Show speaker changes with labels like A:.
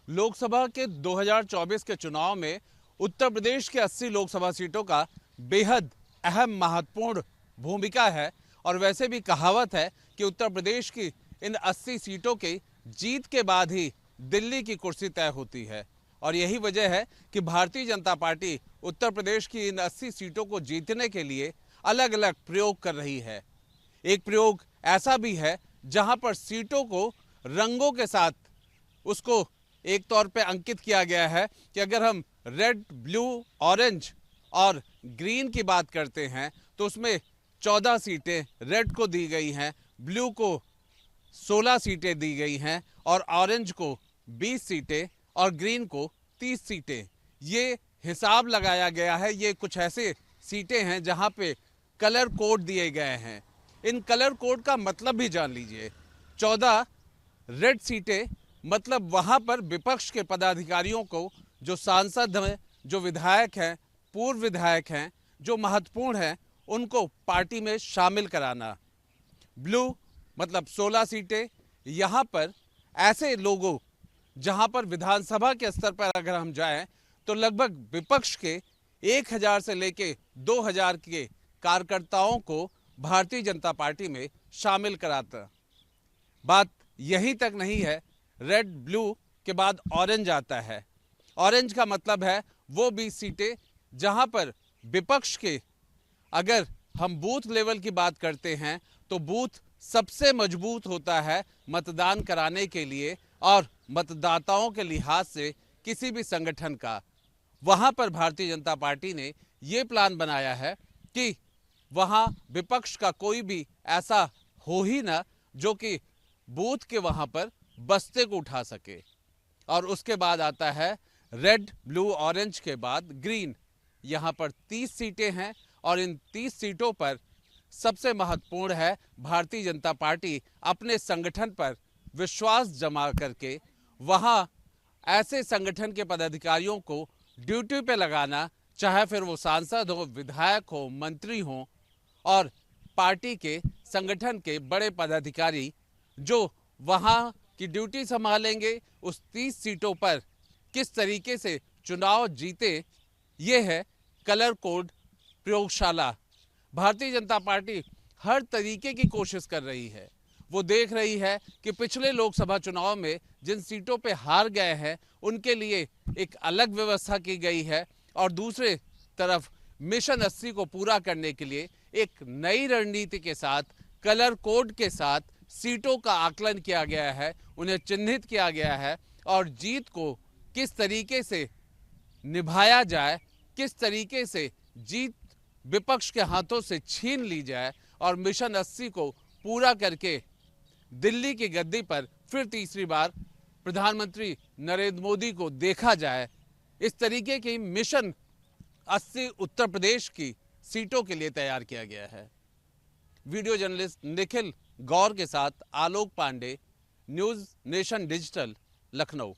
A: लोकसभा के 2024 के चुनाव में उत्तर प्रदेश के 80 लोकसभा सीटों का बेहद अहम महत्वपूर्ण भूमिका है। और वैसे भी कहावत है कि उत्तर प्रदेश की इन 80 सीटों के जीत के बाद ही दिल्ली की कुर्सी तय होती है। और यही वजह है कि भारतीय जनता पार्टी उत्तर प्रदेश की इन 80 सीटों को जीतने के लिए अलग अलग प्रयोग कर रही है। एक प्रयोग ऐसा भी है जहां पर सीटों को रंगों के साथ उसको एक तौर पे अंकित किया गया है कि अगर हम रेड, ब्लू, ऑरेंज और ग्रीन की बात करते हैं तो उसमें 14 सीटें रेड को दी गई हैं, ब्लू को 16 सीटें दी गई हैं और ऑरेंज को 20 सीटें और ग्रीन को 30 सीटें। ये हिसाब लगाया गया है। ये कुछ ऐसे सीटें हैं जहां पे कलर कोड दिए गए हैं। इन कलर कोड का मतलब भी जान लीजिए। 14 रेड सीटें मतलब वहां पर विपक्ष के पदाधिकारियों को, जो सांसद हैं, जो विधायक हैं, पूर्व विधायक हैं, जो महत्वपूर्ण हैं, उनको पार्टी में शामिल कराना। ब्लू मतलब 16 सीटें, यहाँ पर ऐसे लोगों, जहाँ पर विधानसभा के स्तर पर अगर हम जाएं तो लगभग विपक्ष के 1000 से लेके 2000 के कार्यकर्ताओं को भारतीय जनता पार्टी में शामिल कराता। बात यहीं तक नहीं है, रेड ब्लू के बाद ऑरेंज आता है। ऑरेंज का मतलब है वो 20 सीटें जहां पर विपक्ष के, अगर हम बूथ लेवल की बात करते हैं तो बूथ सबसे मजबूत होता है मतदान कराने के लिए और मतदाताओं के लिहाज से किसी भी संगठन का। वहां पर भारतीय जनता पार्टी ने ये प्लान बनाया है कि वहां विपक्ष का कोई भी ऐसा हो ही ना जो कि बूथ के वहां पर बस्ते को उठा सके। और उसके बाद आता है रेड, ब्लू, ऑरेंज के बाद ग्रीन। यहाँ पर 30 सीटें हैं और इन 30 सीटों पर सबसे महत्वपूर्ण है भारतीय जनता पार्टी अपने संगठन पर विश्वास जमा करके वहाँ ऐसे संगठन के पदाधिकारियों को ड्यूटी पे लगाना, चाहे फिर वो सांसद हो, विधायक हो, मंत्री हो और पार्टी के संगठन के बड़े पदाधिकारी जो वहाँ की ड्यूटी संभालेंगे। उस 30 सीटों पर किस तरीके से चुनाव जीते, ये है कलर कोड प्रयोगशाला। भारतीय जनता पार्टी हर तरीके की कोशिश कर रही है। वो देख रही है कि पिछले लोकसभा चुनाव में जिन सीटों पे हार गए हैं उनके लिए एक अलग व्यवस्था की गई है और दूसरे तरफ मिशन 80 को पूरा करने के लिए एक नई रणनीति के साथ, कलर कोड के साथ सीटों का आकलन किया गया है, उन्हें चिन्हित किया गया है और जीत को किस तरीके से निभाया जाए, किस तरीके से जीत विपक्ष के हाथों से छीन ली जाए और मिशन 80 को पूरा करके दिल्ली की गद्दी पर फिर तीसरी बार प्रधानमंत्री नरेंद्र मोदी को देखा जाए। इस तरीके की मिशन 80 उत्तर प्रदेश की सीटों के लिए तैयार किया गया है। वीडियो जर्नलिस्ट निखिल गौर के साथ Alok Pandey, news nation digital, Lucknow.